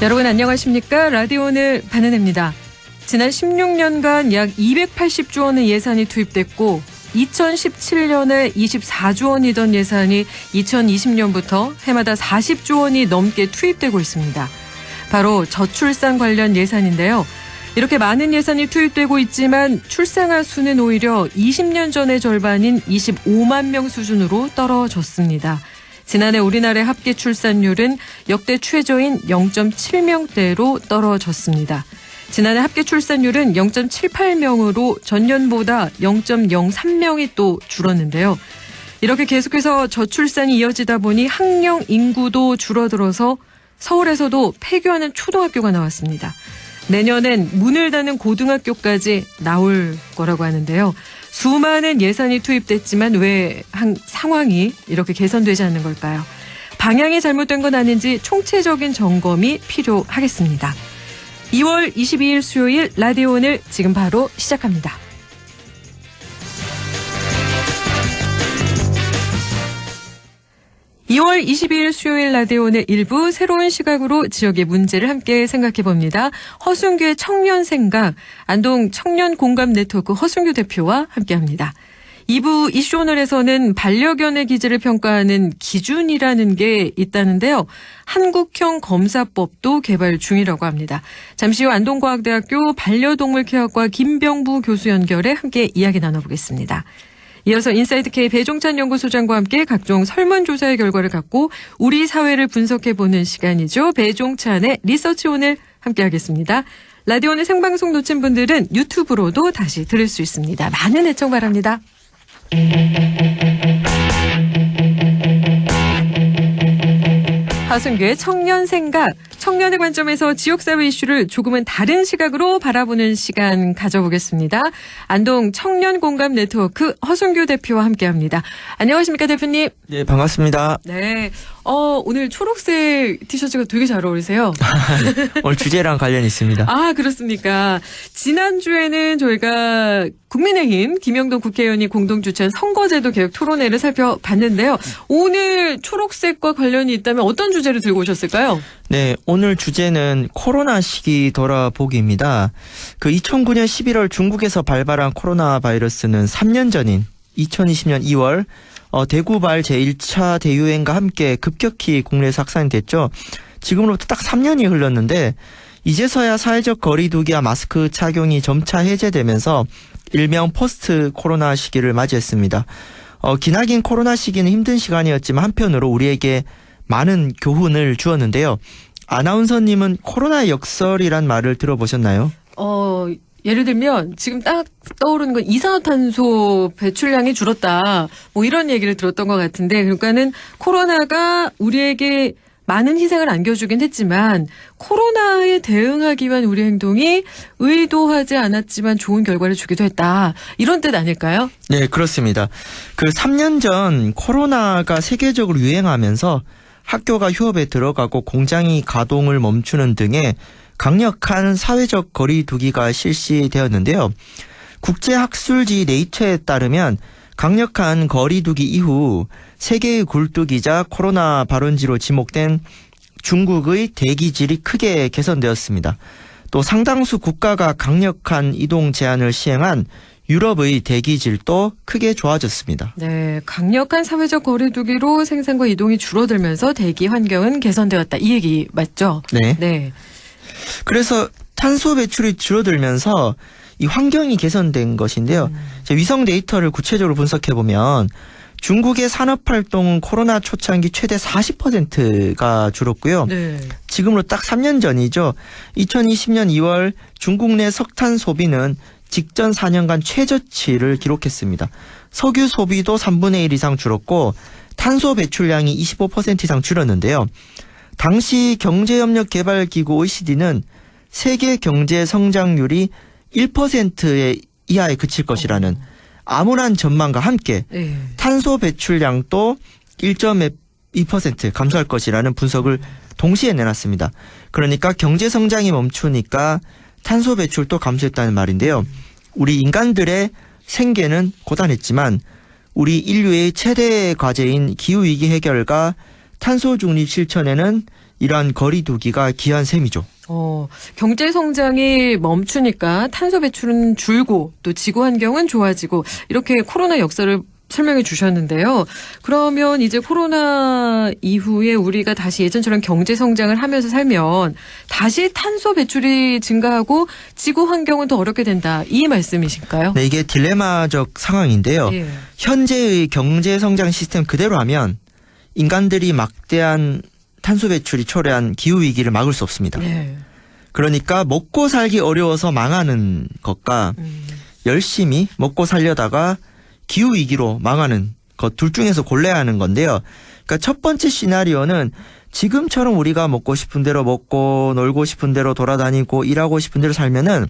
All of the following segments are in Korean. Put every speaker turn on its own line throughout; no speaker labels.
여러분 안녕하십니까? 라디오 오늘 반은혜입니다. 지난 16년간 약 280조 원의 예산이 투입됐고 2017년에 24조 원이던 예산이 2020년부터 해마다 40조 원이 넘게 투입되고 있습니다. 바로 저출산 관련 예산인데요. 이렇게 많은 예산이 투입되고 있지만 출생아 수는 오히려 20년 전의 절반인 25만 명 수준으로 떨어졌습니다. 지난해 우리나라의 합계 출산율은 역대 최저인 0.7명대로 떨어졌습니다. 지난해 합계 출산율은 0.78명으로 전년보다 0.03명이 또 줄었는데요. 이렇게 계속해서 저출산이 이어지다 보니 학령 인구도 줄어들어서 서울에서도 폐교하는 초등학교가 나왔습니다. 내년엔 문을 닫는 고등학교까지 나올 거라고 하는데요. 수많은 예산이 투입됐지만 왜 상황이 이렇게 개선되지 않는 걸까요? 방향이 잘못된 건 아닌지 총체적인 점검이 필요하겠습니다. 2월 22일 수요일 라디오 오늘 지금 바로 시작합니다. (2월 22일) 수요일 라디오 오늘 일부 새로운 시각으로 지역의 문제를 함께 생각해봅니다. 허순규의 청년생각, 안동 청년공감네트워크 허순규 대표와 함께합니다. 2부 이슈 오늘에서는 반려견의 기질을 평가하는 기준이라는 게 있다는데요. 한국형 검사법도 개발 중이라고 합니다. 잠시 후 안동과학대학교 반려동물케어과 김병부 교수 연결해 함께 이야기 나눠보겠습니다. 이어서 인사이드K 배종찬 연구소장과 함께 각종 설문조사의 결과를 갖고 우리 사회를 분석해보는 시간이죠. 배종찬의 리서치 오늘 함께하겠습니다. 라디오 오늘 생방송 놓친 분들은 유튜브로도 다시 들을 수 있습니다. 많은 애청 바랍니다. 하순규의 청년생각, 청년의 관점에서 지역사회 이슈를 조금은 다른 시각으로 바라보는 시간 가져보겠습니다. 안동 청년공감네트워크 허순규 대표와 함께합니다. 안녕하십니까 대표님?
네, 반갑습니다.
네, 오늘 초록색 티셔츠가 되게 잘 어울리세요.
오늘 주제랑 관련이 있습니다.
아, 그렇습니까? 지난주에는 저희가 국민의힘 김영돈 국회의원이 공동 주최한 선거제도 개혁 토론회를 살펴봤는데요. 오늘 초록색과 관련이 있다면 어떤 주제를 들고 오셨을까요?
네, 오늘 주제는 코로나 시기 돌아보기입니다. 2009년 11월 중국에서 발발한 코로나 바이러스는 3년 전인 2020년 2월 대구발 제1차 대유행과 함께 급격히 국내에서 확산이 됐죠. 지금으로부터 딱 3년이 흘렀는데 이제서야 사회적 거리두기와 마스크 착용이 점차 해제되면서 일명 포스트 코로나 시기를 맞이했습니다. 기나긴 코로나 시기는 힘든 시간이었지만 한편으로 우리에게 많은 교훈을 주었는데요. 아나운서님은 코로나의 역설이란 말을 들어보셨나요?
예를 들면 지금 딱 떠오르는 건 이산화탄소 배출량이 줄었다. 뭐 이런 얘기를 들었던 것 같은데, 그러니까는 코로나가 우리에게 많은 희생을 안겨주긴 했지만 코로나에 대응하기 위한 우리 행동이 의도하지 않았지만 좋은 결과를 주기도 했다. 이런 뜻 아닐까요?
네, 그렇습니다. 3년 전 코로나가 세계적으로 유행하면서 학교가 휴업에 들어가고 공장이 가동을 멈추는 등의 강력한 사회적 거리두기가 실시되었는데요. 국제학술지 네이처에 따르면 강력한 거리두기 이후 세계의 굴뚝이자 코로나 발원지로 지목된 중국의 대기질이 크게 개선되었습니다. 또 상당수 국가가 강력한 이동 제한을 시행한 유럽의 대기질도 크게 좋아졌습니다.
네, 강력한 사회적 거리두기로 생산과 이동이 줄어들면서 대기 환경은 개선되었다. 이 얘기 맞죠?
네.
네.
그래서 탄소 배출이 줄어들면서 이 환경이 개선된 것인데요. 위성 데이터를 구체적으로 분석해보면 중국의 산업활동은 코로나 초창기 최대 40%가 줄었고요.
네.
지금으로 딱 3년 전이죠. 2020년 2월 중국 내 석탄 소비는 직전 4년간 최저치를 기록했습니다. 석유 소비도 3분의 1 이상 줄었고 탄소 배출량이 25% 이상 줄었는데요. 당시 경제협력개발기구 OECD는 세계 경제 성장률이 1% 이하에 그칠 것이라는 암울한 전망과 함께 탄소 배출량도 1.2% 감소할 것이라는 분석을 동시에 내놨습니다. 그러니까 경제 성장이 멈추니까 탄소 배출도 감소했다는 말인데요. 우리 인간들의 생계는 고단했지만 우리 인류의 최대 과제인 기후위기 해결과 탄소 중립 실천에는 이러한 거리두기가 기한 셈이죠.
경제 성장이 멈추니까 탄소 배출은 줄고 또 지구 환경은 좋아지고 이렇게 코로나 역사를 설명해 주셨는데요. 그러면 이제 코로나 이후에 우리가 다시 예전처럼 경제 성장을 하면서 살면 다시 탄소 배출이 증가하고 지구 환경은 더 어렵게 된다. 이 말씀이실까요?
네, 이게 딜레마적 상황인데요.
예.
현재의 경제 성장 시스템 그대로 하면 인간들이 막대한 탄소 배출이 초래한 기후 위기를 막을 수 없습니다.
예.
그러니까 먹고 살기 어려워서 망하는 것과 열심히 먹고 살려다가 기후 위기로 망하는 것 둘 중에서 골라야 하는 건데요. 그러니까 첫 번째 시나리오는 지금처럼 우리가 먹고 싶은 대로 먹고 놀고 싶은 대로 돌아다니고 일하고 싶은 대로 살면은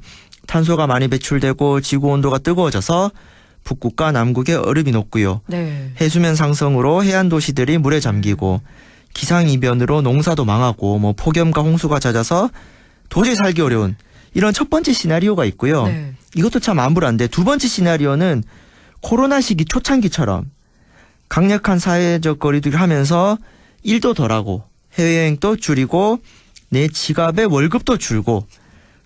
탄소가 많이 배출되고 지구 온도가 뜨거워져서 북극과 남극의 얼음이 녹고요.
네.
해수면 상승으로 해안 도시들이 물에 잠기고 기상이변으로 농사도 망하고 뭐 폭염과 홍수가 잦아서 도저히 살기 어려운 이런 첫 번째 시나리오가 있고요.
네.
이것도 참 암울한데 두 번째 시나리오는 코로나 시기 초창기처럼 강력한 사회적 거리두기를 하면서 일도 덜하고 해외여행도 줄이고 내 지갑에 월급도 줄고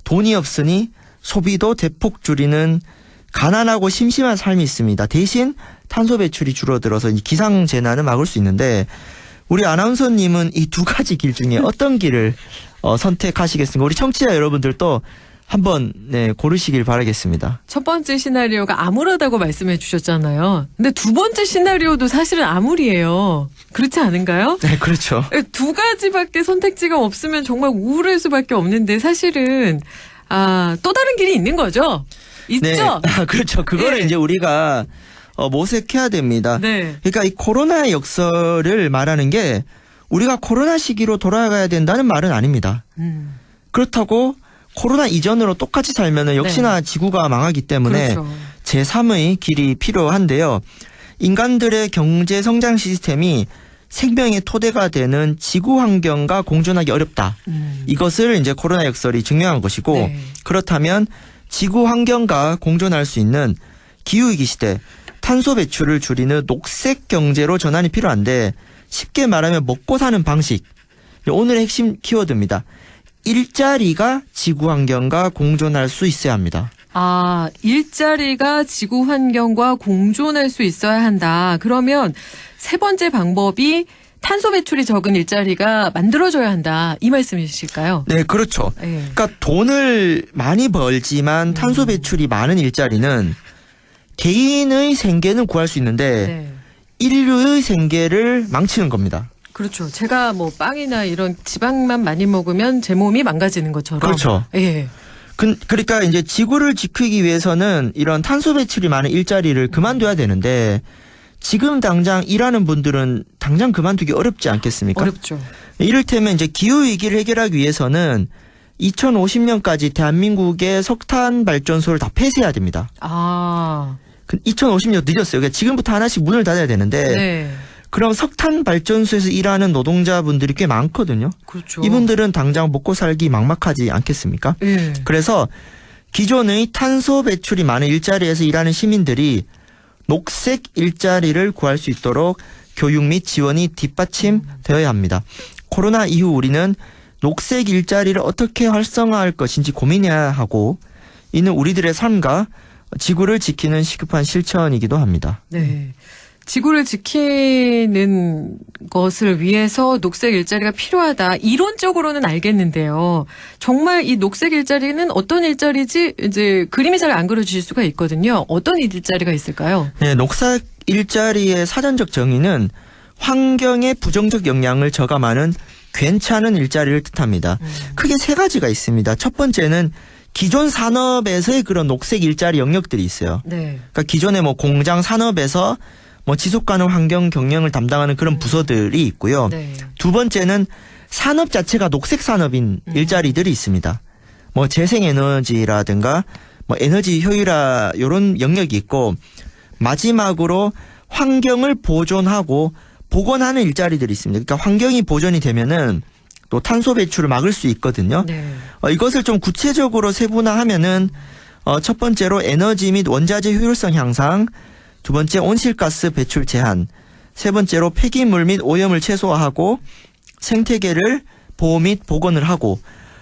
돈이 없으니 소비도 대폭 줄이는 가난하고 심심한 삶이 있습니다. 대신 탄소 배출이 줄어들어서 이 기상재난을 막을 수 있는데 우리 아나운서님은 이 두 가지 길 중에 어떤 길을 선택하시겠습니까? 우리 청취자 여러분들도 한번 고르시길 바라겠습니다.
첫 번째 시나리오가 암울하다고 말씀해 주셨잖아요. 근데 두 번째 시나리오도 사실은 암울이에요. 그렇지 않은가요?
네, 그렇죠.
두 가지밖에 선택지가 없으면 정말 우울할 수밖에 없는데 사실은 또 다른 길이 있는 거죠? 있죠?
네, 그렇죠. 그거를
네.
이제 우리가 모색해야 됩니다.
네.
그러니까 이 코로나의 역설을 말하는 게 우리가 코로나 시기로 돌아가야 된다는 말은 아닙니다. 그렇다고 코로나 이전으로 똑같이 살면은 역시나 지구가 망하기 때문에
그렇죠.
제3의 길이 필요한데요. 인간들의 경제 성장 시스템이 생명의 토대가 되는 지구 환경과 공존하기 어렵다. 이것을 이제 코로나 역설이 증명한 것이고
네.
그렇다면 지구 환경과 공존할 수 있는 기후위기 시대 탄소 배출을 줄이는 녹색 경제로 전환이 필요한데 쉽게 말하면 먹고 사는 방식. 오늘의 핵심 키워드입니다. 일자리가 지구 환경과 공존할 수 있어야 합니다.
일자리가 지구 환경과 공존할 수 있어야 한다. 그러면 세 번째 방법이 탄소 배출이 적은 일자리가 만들어져야 한다. 이 말씀이실까요?
네, 그렇죠.
네.
그러니까 돈을 많이 벌지만 탄소 배출이 많은 일자리는 개인의 생계는 구할 수 있는데
네. 인류의
생계를 망치는 겁니다.
그렇죠. 제가 뭐 빵이나 이런 지방만 많이 먹으면 제 몸이 망가지는 것처럼.
그렇죠.
예.
그러니까 이제 지구를 지키기 위해서는 이런 탄소 배출이 많은 일자리를 그만둬야 되는데 지금 당장 일하는 분들은 당장 그만두기 어렵지 않겠습니까?
어렵죠.
이를테면 이제 기후 위기를 해결하기 위해서는 2050년까지 대한민국의 석탄 발전소를 다 폐쇄해야 됩니다. 2050년 늦었어요. 그러니까 지금부터 하나씩 문을 닫아야 되는데
네.
그럼 석탄 발전소에서 일하는 노동자분들이 꽤 많거든요.
그렇죠.
이분들은 당장 먹고 살기 막막하지 않겠습니까?
네.
그래서 기존의 탄소 배출이 많은 일자리에서 일하는 시민들이 녹색 일자리를 구할 수 있도록 교육 및 지원이 뒷받침되어야 합니다. 코로나 이후 우리는 녹색 일자리를 어떻게 활성화할 것인지 고민해야 하고 이는 우리들의 삶과 지구를 지키는 시급한 실천이기도 합니다.
네. 지구를 지키는 것을 위해서 녹색 일자리가 필요하다. 이론적으로는 알겠는데요. 정말 이 녹색 일자리는 어떤 일자리지 이제 그림이 잘 안 그려질 수가 있거든요. 어떤 일자리가 있을까요?
네, 녹색 일자리의 사전적 정의는 환경에 부정적 영향을 저감하는 괜찮은 일자리를 뜻합니다. 크게 세 가지가 있습니다. 첫 번째는 기존 산업에서의 그런 녹색 일자리 영역들이 있어요.
네.
그러니까 기존의 뭐 공장 산업에서 뭐 지속가능 환경 경영을 담당하는 그런 부서들이 있고요.
네.
두 번째는 산업 자체가 녹색 산업인 일자리들이 있습니다. 뭐 재생에너지라든가 뭐 에너지 효율화 이런 영역이 있고 마지막으로 환경을 보존하고 복원하는 일자리들이 있습니다. 그러니까 환경이 보존이 되면은 또 탄소 배출을 막을 수 있거든요.
네.
이것을 좀 구체적으로 세분화하면은 첫 번째로 에너지 및 원자재 효율성 향상, 두 번째 온실가스 배출 제한, 세 번째로 폐기물 및 오염을 최소화하고 생태계를 보호 및 복원을 하고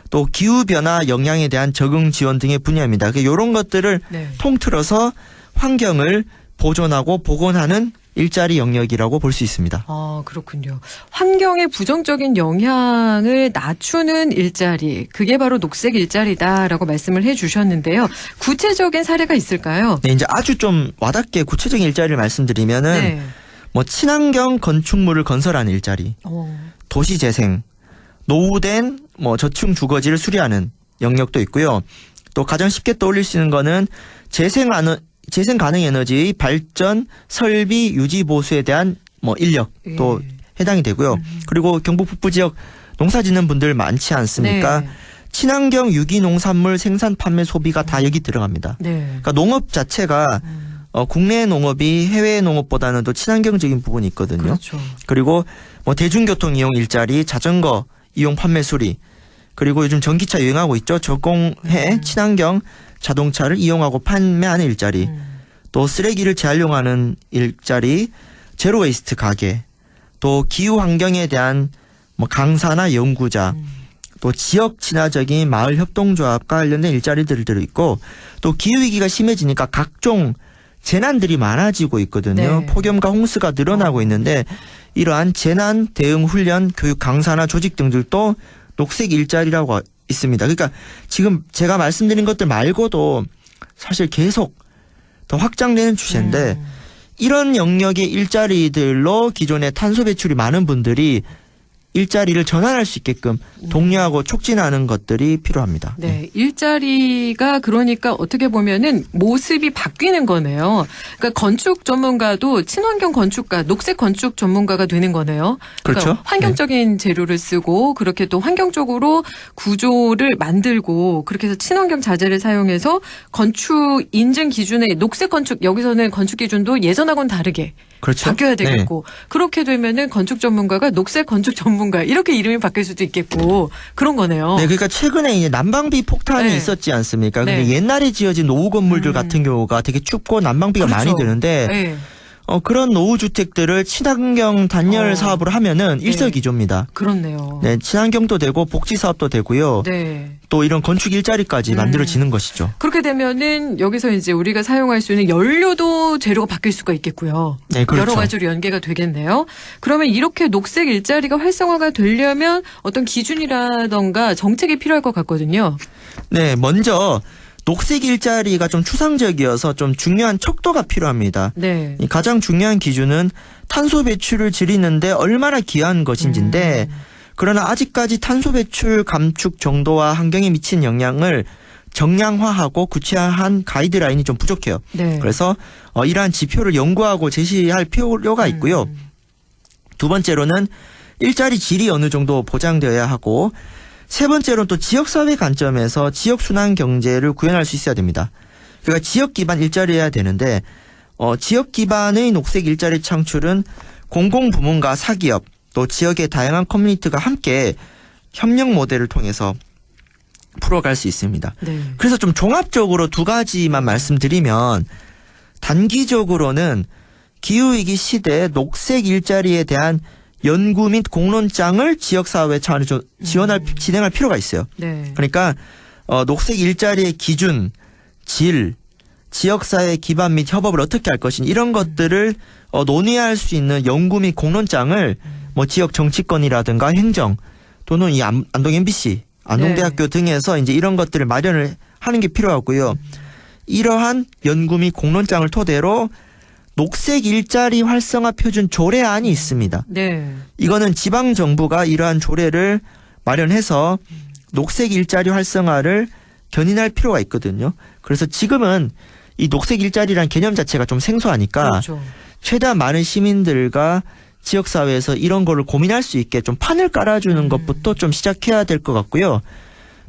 또 기후변화 영향에 대한 적응 지원 등의 분야입니다. 이런 것들을
네.
통틀어서 환경을 보존하고 복원하는 일자리 영역이라고 볼 수 있습니다.
아, 그렇군요. 환경의 부정적인 영향을 낮추는 일자리, 그게 바로 녹색 일자리다라고 말씀을 해 주셨는데요. 구체적인 사례가 있을까요?
네, 이제 아주 좀 와닿게 구체적인 일자리를 말씀드리면은
네.
뭐 친환경 건축물을 건설하는 일자리, 도시재생, 노후된 뭐 저층 주거지를 수리하는 영역도 있고요. 또 가장 쉽게 떠올릴 수 있는 거는 재생 가능 에너지의 발전, 설비, 유지 보수에 대한 뭐 인력도 해당이 되고요. 그리고 경북 북부 지역 농사 짓는 분들 많지 않습니까?
네.
친환경 유기 농산물 생산 판매 소비가 다 여기 들어갑니다.
네.
그러니까 농업 자체가 국내 농업이 해외 농업보다는 더 친환경적인 부분이 있거든요.
그렇죠.
그리고 뭐 대중교통 이용 일자리, 자전거 이용 판매 수리, 그리고 요즘 전기차 유행하고 있죠. 저공해 친환경 자동차를 이용하고 판매하는 일자리, 또 쓰레기를 재활용하는 일자리, 제로 웨이스트 가게, 또 기후 환경에 대한 뭐 강사나 연구자, 또 지역 친화적인 마을 협동조합과 관련된 일자리들이 들어있고, 또 기후 위기가 심해지니까 각종 재난들이 많아지고 있거든요.
네.
폭염과 홍수가 늘어나고 있는데 이러한 재난 대응 훈련, 교육 강사나 조직 등들도 녹색 일자리라고 있습니다. 그러니까 지금 제가 말씀드린 것들 말고도 사실 계속 더 확장되는 추세인데 이런 영역의 일자리들로 기존에 탄소 배출이 많은 분들이 일자리를 전환할 수 있게끔 독려하고 촉진하는 것들이 필요합니다.
네, 일자리가 그러니까 어떻게 보면은 모습이 바뀌는 거네요. 그러니까 건축 전문가도 친환경 건축가, 녹색 건축 전문가가 되는 거네요. 그러니까
그렇죠.
환경적인 재료를 쓰고 그렇게 또 환경적으로 구조를 만들고 그렇게 해서 친환경 자재를 사용해서 건축 인증 기준의 녹색 건축, 여기서는 건축 기준도 예전하고는 다르게
그렇죠.
바뀌어야 되겠고 그렇게 되면은 건축 전문가가 녹색 건축 전문가 이렇게 이름이 바뀔 수도 있겠고 그런 거네요.
네, 그러니까 최근에 이제 난방비 폭탄이
네.
있었지 않습니까? 근데
네.
옛날에 지어진 노후 건물들 같은 경우가 되게 춥고 난방비가
그렇죠.
많이 드는데
네.
그런 노후 주택들을 친환경 단열 사업으로 하면은 일석이조입니다.
그렇네요.
네, 친환경도 되고 복지 사업도 되고요.
네.
또 이런 건축 일자리까지 만들어지는 것이죠.
그렇게 되면은 여기서 이제 우리가 사용할 수 있는 연료도 재료가 바뀔 수가 있겠고요.
네, 그렇죠.
여러 가지로 연계가 되겠네요. 그러면 이렇게 녹색 일자리가 활성화가 되려면 어떤 기준이라던가 정책이 필요할 것 같거든요.
네, 먼저 녹색 일자리가 좀 추상적이어서 좀 중요한 척도가 필요합니다.
네.
이 가장 중요한 기준은 탄소 배출을 줄이는데 얼마나 기여한 것인지인데 그러나 아직까지 탄소 배출 감축 정도와 환경에 미친 영향을 정량화하고 구체화한 가이드라인이 좀 부족해요.
네.
그래서 이러한 지표를 연구하고 제시할 필요가 있고요. 두 번째로는 일자리 질이 어느 정도 보장되어야 하고 세 번째로는 또 지역사회 관점에서 지역순환 경제를 구현할 수 있어야 됩니다. 그러니까 지역 기반 일자리여야 되는데 지역 기반의 녹색 일자리 창출은 공공부문과 사기업 또 지역의 다양한 커뮤니티가 함께 협력 모델을 통해서 풀어갈 수 있습니다.
네.
그래서 좀 종합적으로 두 가지만 말씀드리면 단기적으로는 기후위기 시대에 녹색 일자리에 대한 연구 및 공론장을 지역사회 차원에서 진행할 필요가 있어요.
네.
그러니까 녹색 일자리의 기준, 질, 지역사회 기반 및 협업을 어떻게 할 것인지 이런 것들을 논의할 수 있는 연구 및 공론장을 뭐 지역 정치권이라든가 행정 또는 이 안동 MBC, 안동대학교 등에서 이제 이런 것들을 마련을 하는 게 필요하고요. 이러한 연구 및 공론장을 토대로 녹색 일자리 활성화 표준 조례안이 있습니다.
네.
이거는 지방 정부가 이러한 조례를 마련해서 녹색 일자리 활성화를 견인할 필요가 있거든요. 그래서 지금은 이 녹색 일자리라는 개념 자체가 좀 생소하니까
그렇죠.
최대한 많은 시민들과 지역사회에서 이런 거를 고민할 수 있게 좀 판을 깔아주는 것부터 좀 시작해야 될 것 같고요.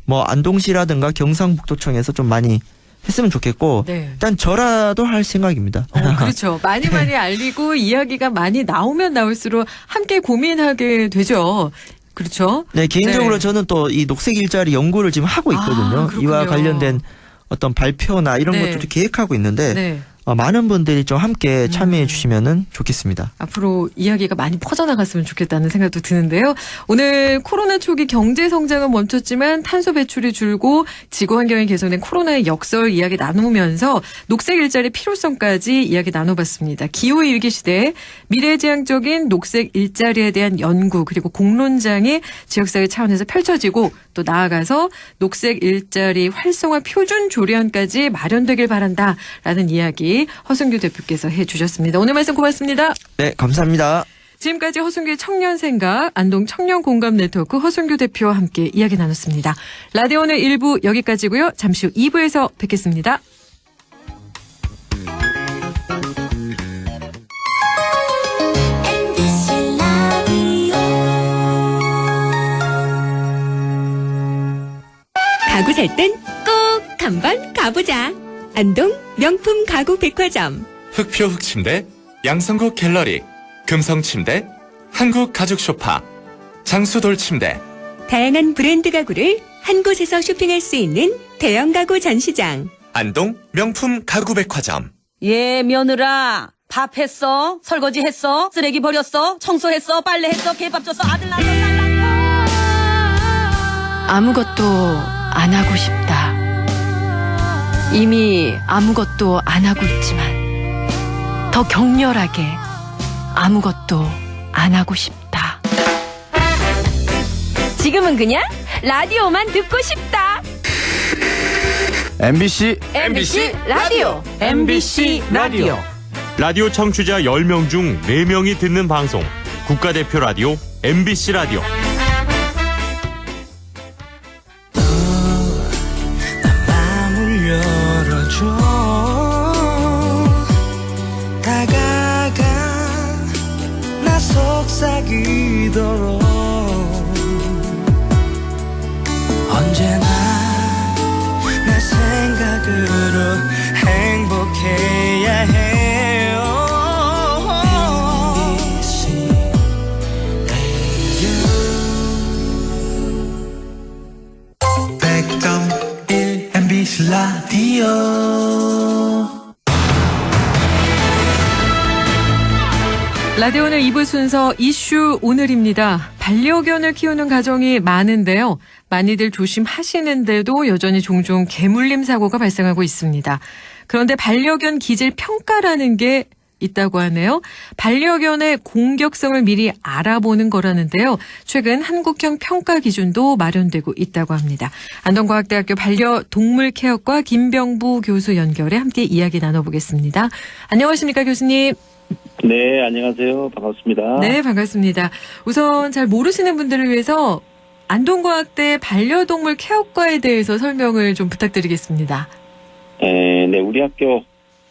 뭐 안동시라든가 경상북도청에서 좀 많이 했으면 좋겠고
네.
일단 저라도 할 생각입니다.
그렇죠. 많이 알리고 이야기가 많이 나오면 나올수록 함께 고민하게 되죠. 그렇죠.
네, 개인적으로
네.
저는 또 이 녹색 일자리 연구를 지금 하고 있거든요.
그렇군요.
이와 관련된 어떤 발표나 이런
네.
것들도 계획하고 있는데
네.
많은 분들이 좀 함께 참여해 주시면은 좋겠습니다.
앞으로 이야기가 많이 퍼져나갔으면 좋겠다는 생각도 드는데요. 오늘 코로나 초기 경제 성장은 멈췄지만 탄소 배출이 줄고 지구 환경이 개선된 코로나의 역설 이야기 나누면서 녹색 일자리 필요성까지 이야기 나눠봤습니다. 기후 위기 시대에 미래지향적인 녹색 일자리에 대한 연구 그리고 공론장이 지역사회 차원에서 펼쳐지고 또 나아가서 녹색 일자리 활성화 표준 조례안까지 마련되길 바란다라는 이야기 허순규 대표께서 해주셨습니다. 오늘 말씀 고맙습니다.
네, 감사합니다.
지금까지 허순규의 청년생각 안동 청년공감네트워크 허순규 대표와 함께 이야기 나눴습니다. 라디오 오늘 1부 여기까지고요. 잠시 후 2부에서 뵙겠습니다.
가구 살 땐 꼭 한번 가보자. 안동 명품 가구 백화점.
흑표 흑침대, 양성국 갤러리, 금성침대, 한국 가죽 소파, 장수돌 침대.
다양한 브랜드 가구를 한 곳에서 쇼핑할 수 있는 대형 가구 전시장.
안동 명품 가구 백화점.
예, 며느라. 밥 했어? 설거지 했어? 쓰레기 버렸어? 청소했어? 빨래했어? 개밥 줬어? 아들 낳았어? 딸 낳았어?
아무것도 안 하고 싶다. 이미 아무것도 안 하고 있지만 더 격렬하게 아무것도 안 하고 싶다.
지금은 그냥 라디오만 듣고 싶다.
MBC
라디오.
MBC 라디오.
라디오 청취자 10명 중 4명이 듣는 방송 국가대표 라디오 MBC 라디오.
마음을 열어줘 다가가 나 속삭이도록 언제나 내 생각으로 행복해야 해요. MBC 라디오.
라디오 오늘 2부 순서 이슈 오늘입니다. 반려견을 키우는 가정이 많은데요. 많이들 조심하시는데도 여전히 종종 개물림 사고가 발생하고 있습니다. 그런데 반려견 기질 평가라는 게 있다고 하네요. 반려견의 공격성을 미리 알아보는 거라는데요. 최근 한국형 평가 기준도 마련되고 있다고 합니다. 안동과학대학교 반려동물 케어과 김병부 교수 연결해 함께 이야기 나눠보겠습니다. 안녕하십니까 교수님.
네, 안녕하세요. 반갑습니다.
네, 반갑습니다. 우선 잘 모르시는 분들을 위해서 안동과학대 반려동물 케어과에 대해서 설명을 좀 부탁드리겠습니다.
네, 우리 학교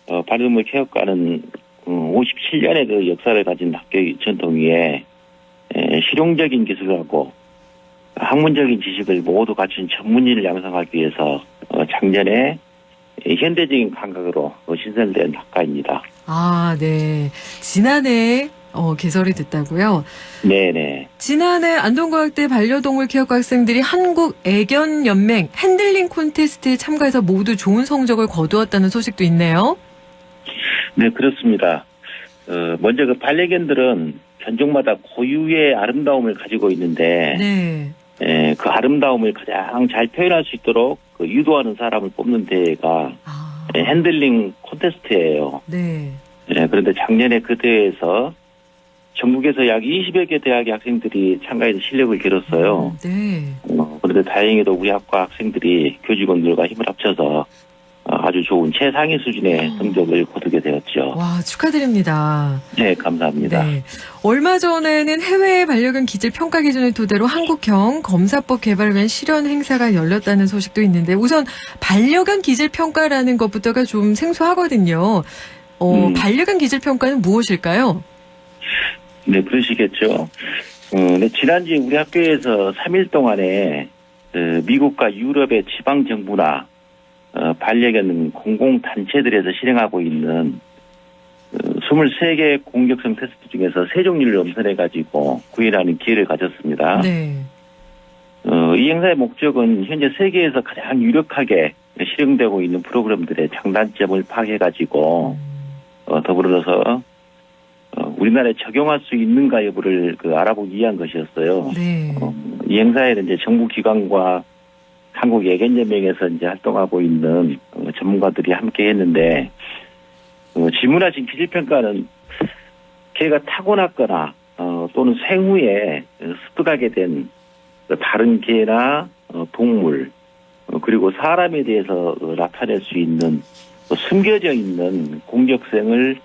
반려동물 케어과는 57년의 그 역사를 가진 학교의 전통 위에 실용적인 기술하고 학문적인 지식을 모두 갖춘 전문의를 양성하기 위해서 작년에 현대적인 감각으로 신설된 학과입니다.
아, 네. 지난해 개설이 됐다고요?
네네.
지난해 안동과학대 반려동물 케어과 학생들이 한국애견연맹 핸들링 콘테스트에 참가해서 모두 좋은 성적을 거두었다는 소식도 있네요.
네, 그렇습니다. 먼저 그 반려견들은 견종마다 고유의 아름다움을 가지고 있는데,
네.
그 아름다움을 가장 잘 표현할 수 있도록 그 유도하는 사람을 뽑는 대회가 핸들링 콘테스트예요.
네.
그런데 작년에 그 대회에서 전국에서 약 20여 개 대학의 학생들이 참가해서 실력을 기렸어요.
네.
그런데 다행히도 우리 학과 학생들이 교직원들과 힘을 합쳐서 아주 좋은 최상위 수준의 성적을 거두게 되었죠.
와, 축하드립니다.
네, 감사합니다.
네. 얼마 전에는 해외 반려견 기질 평가 기준을 토대로 한국형 검사법 개발을 위한 실현 행사가 열렸다는 소식도 있는데 우선 반려견 기질 평가라는 것부터가 좀 생소하거든요. 반려견 기질 평가는 무엇일까요?
네, 그러시겠죠. 네, 지난주에 우리 학교에서 3일 동안에 미국과 유럽의 지방 정부나 반려견 공공단체들에서 실행하고 있는 23개 공격성 테스트 중에서 세 종류를 엄선해가지고 구현하는 기회를 가졌습니다.
네.
이 행사의 목적은 현재 세계에서 가장 유력하게 실행되고 있는 프로그램들의 장단점을 파악해가지고 더불어서 우리나라에 적용할 수 있는가 여부를 알아보기 위한 것이었어요.
네.
이 행사에는 이제 정부 기관과 한국 예견연맹에서 이제 활동하고 있는 전문가들이 함께 했는데 질문하신 기질평가는 개가 타고났거나 또는 생후에 습득하게 된 다른 개나 동물 그리고 사람에 대해서 나타낼 수 있는 숨겨져 있는 공격성을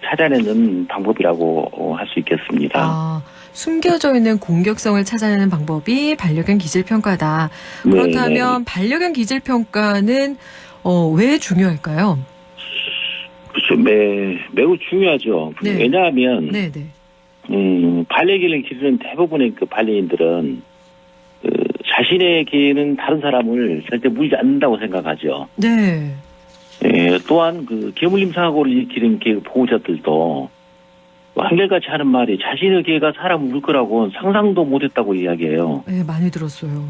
찾아내는 방법이라고 할 수 있겠습니다.
아, 숨겨져 있는 공격성을 찾아내는 방법이 반려견 기질평가다.
네,
그렇다면 반려견 기질평가는 왜 중요할까요?
그렇죠. 매우 중요하죠.
네.
왜냐하면
네네.
반려견을 기르는 대부분의 반려인들은 자신의 개는 다른 사람을 절대 물지 않는다고 생각하죠.
네.
또한 개물림 사고를 기른 개 보호자들도 한결같이 하는 말이 자신의 개가 사람을 물 거라고 상상도 못했다고 이야기해요.
네, 많이 들었어요.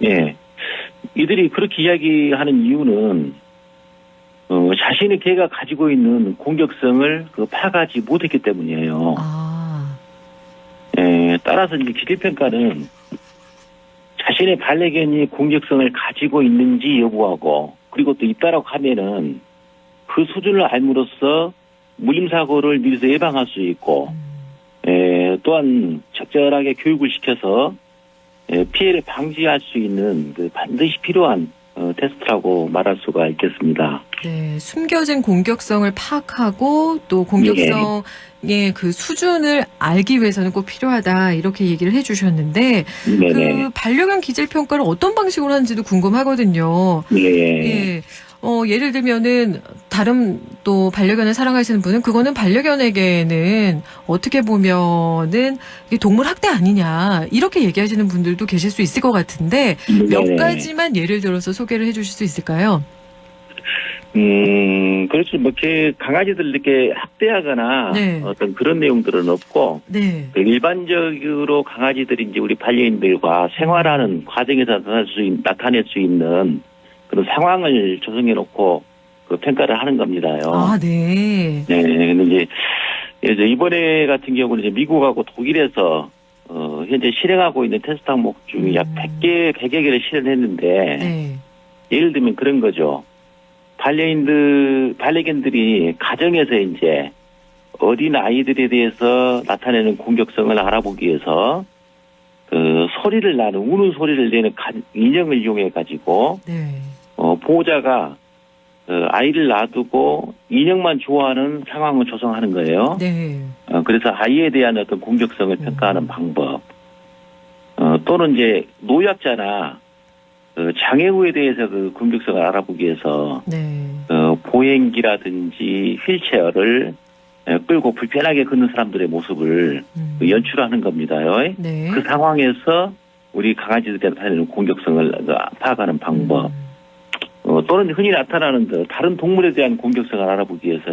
예. 이들이 그렇게 이야기하는 이유는 자신의 개가 가지고 있는 공격성을 파악하지 못했기 때문이에요.
아.
따라서 이제 기질평가는 자신의 반려견이 공격성을 가지고 있는지 여부하고 그리고 또 있다라고 하면은 그 수준을 알므로써 물림사고를 미리서 예방할 수 있고 또한 적절하게 교육을 시켜서 피해를 방지할 수 있는 반드시 필요한 테스트라고 말할 수가 있겠습니다.
네, 숨겨진 공격성을 파악하고 또 공격성의 그 수준을 알기 위해서는 꼭 필요하다 이렇게 얘기를 해주셨는데 그 반려견 기질평가를 어떤 방식으로 하는지도 궁금하거든요. 예. 예를 들면은 다른 또 반려견을 사랑하시는 분은 그거는 반려견에게는 어떻게 보면은 이게 동물 학대 아니냐 이렇게 얘기하시는 분들도 계실 수 있을 것 같은데 몇 가지만 예를 들어서 소개를 해주실 수 있을까요?
그렇죠. 강아지들 이렇게 학대하거나
네.
어떤 그런 내용들은 없고
네.
일반적으로 강아지들이 이제 우리 반려인들과 생활하는 과정에서 나타낼 수 있는 그런 상황을 조성해 놓고 평가를 하는 겁니다요.
아, 네.
네. 근데 이제 이번에 같은 경우는 이제 미국하고 독일에서 현재 실행하고 있는 테스트 항목 중에 약 100여 개를 실현했는데
네.
예를 들면 그런 거죠. 반려견들이 가정에서 이제 어린 아이들에 대해서 나타내는 공격성을 알아보기 위해서 소리를 나는 우는 소리를 내는 인형을 이용해 가지고
네.
보호자가 아이를 놔두고 인형만 좋아하는 상황을 조성하는 거예요.
네.
그래서 아이에 대한 어떤 공격성을 평가하는 방법. 또는 이제 노약자나 장애우에 대해서 공격성을 알아보기 위해서
네.
보행기라든지 휠체어를 끌고 불편하게 걷는 사람들의 모습을 연출하는 겁니다요.
네.
그 상황에서 우리 강아지들에 나타내는 공격성을 파악하는 방법. 또는 흔히 나타나는 다른 동물에 대한 공격성을 알아보기 위해서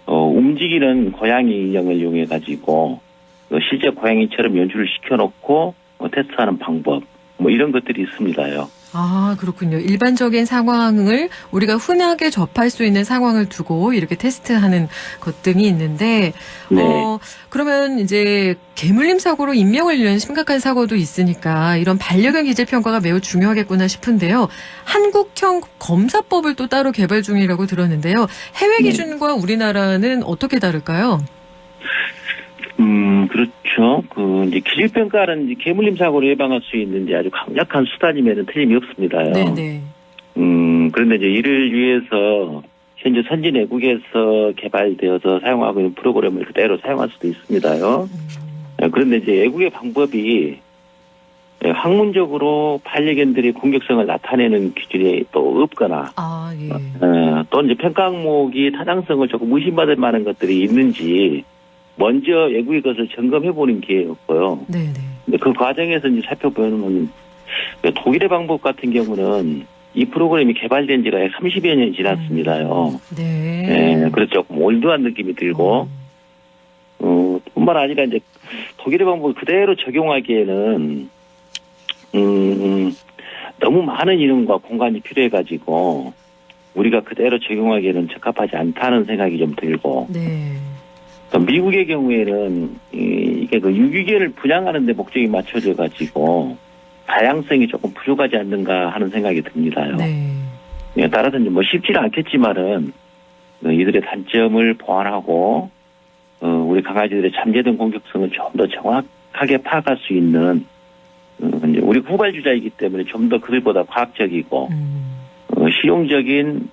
움직이는 고양이 인형을 이용해 가지고 실제 고양이처럼 연출을 시켜놓고 테스트하는 방법. 이런 것들이 있습니다요.
아, 그렇군요. 일반적인 상황을 우리가 흔하게 접할 수 있는 상황을 두고 이렇게 테스트하는 것 등이 있는데,
네.
그러면 이제 개물림 사고로 인명을 잃는 심각한 사고도 있으니까 이런 반려견 기질 평가가 매우 중요하겠구나 싶은데요. 한국형 검사법을 또 따로 개발 중이라고 들었는데요. 해외 기준과 우리나라는 어떻게 다를까요?
그렇죠. 이제 기질평가는 이제 개물림 사고를 예방할 수 있는 아주 강력한 수단임에는 틀림이 없습니다요.
네네.
그런데 이제 이를 위해서 현재 선진 외국에서 개발되어서 사용하고 있는 프로그램을 그대로 사용할 수도 있습니다요. 그런데 이제 외국의 방법이 학문적으로 반려견들의 공격성을 나타내는 기준이 또 없거나,
아, 예.
또 이제 평가 항목이 타당성을 조금 의심받을 만한 것들이 있는지 먼저 외국의 것을 점검해보는 기회였고요.
네네.
근데 그 과정에서 이제 살펴보면 독일의 방법 같은 경우는 이 프로그램이 개발된 지가 약 30여 년이 지났습니다요.
네.
그래서 조금 올드한 느낌이 들고, 뿐만 아니라 이제 독일의 방법을 그대로 적용하기에는, 너무 많은 인원과 공간이 필요해가지고 우리가 그대로 적용하기에는 적합하지 않다는 생각이 좀 들고
네.
또 미국의 경우에는 이게 그 유기견을 분양하는 데 목적이 맞춰져 가지고 다양성이 조금 부족하지 않는가 하는 생각이 듭니다요.
네.
예, 따라서 이제 뭐 쉽지는 않겠지만은 이들의 단점을 보완하고 우리 강아지들의 잠재된 공격성을 좀 더 정확하게 파악할 수 있는 이제 우리 후발주자이기 때문에 좀 더 그들보다 과학적이고 실용적인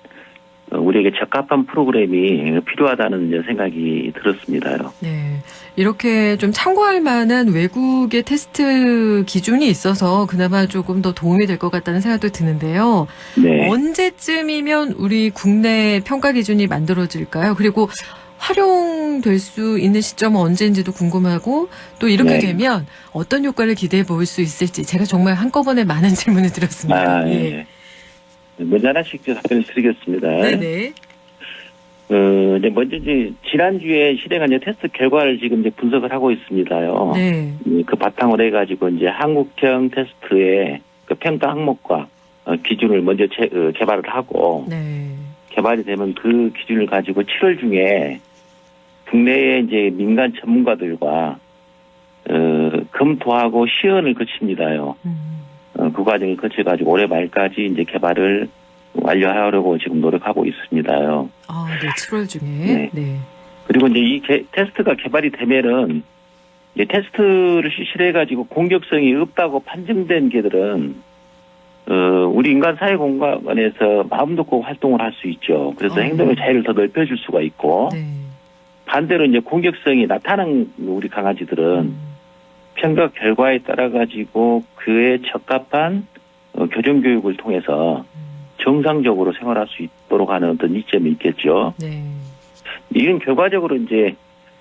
우리에게 적합한 프로그램이 필요하다는 이제 생각이 들었습니다요.
네. 이렇게 좀 참고할 만한 외국의 테스트 기준이 있어서 그나마 조금 더 도움이 될 것 같다는 생각도 드는데요.
네.
언제쯤이면 우리 국내 평가 기준이 만들어질까요? 그리고 활용될 수 있는 시점은 언제인지도 궁금하고 또 이렇게
네.
되면 어떤 효과를 기대해 볼 수 있을지 제가 정말 한꺼번에 많은 질문을 드렸습니다.
예. 먼저 하나씩 답변을 드리겠습니다.
네네.
이제 먼저 이제 지난주에 실행한 이제 테스트 결과를 지금 이제 분석을 하고 있습니다요.
네.
그 바탕으로 해가지고 이제 한국형 테스트의 그 평가 항목과 기준을 먼저 개발을 하고
네.
개발이 되면 그 기준을 가지고 7월 중에 국내의 이제 민간 전문가들과 검토하고 시연을 거칩니다요. 그 과정을 거쳐가지고 올해 말까지 이제 개발을 완료하려고 지금 노력하고 있습니다요.
아, 네, 7월 중에.
네.
네.
그리고 이제 이 테스트가 개발이 되면은 이제 테스트를 실시해가지고 공격성이 없다고 판정된 개들은 우리 인간 사회 공간에서 마음 놓고 활동을 할 수 있죠. 그래서 행동의 자유를 더 넓혀줄 수가 있고
네.
반대로 이제 공격성이 나타난 우리 강아지들은 평가 결과에 따라 가지고 그에 적합한 교정 교육을 통해서 정상적으로 생활할 수 있도록 하는 어떤 이점이 있겠죠.
네.
이런 결과적으로 이제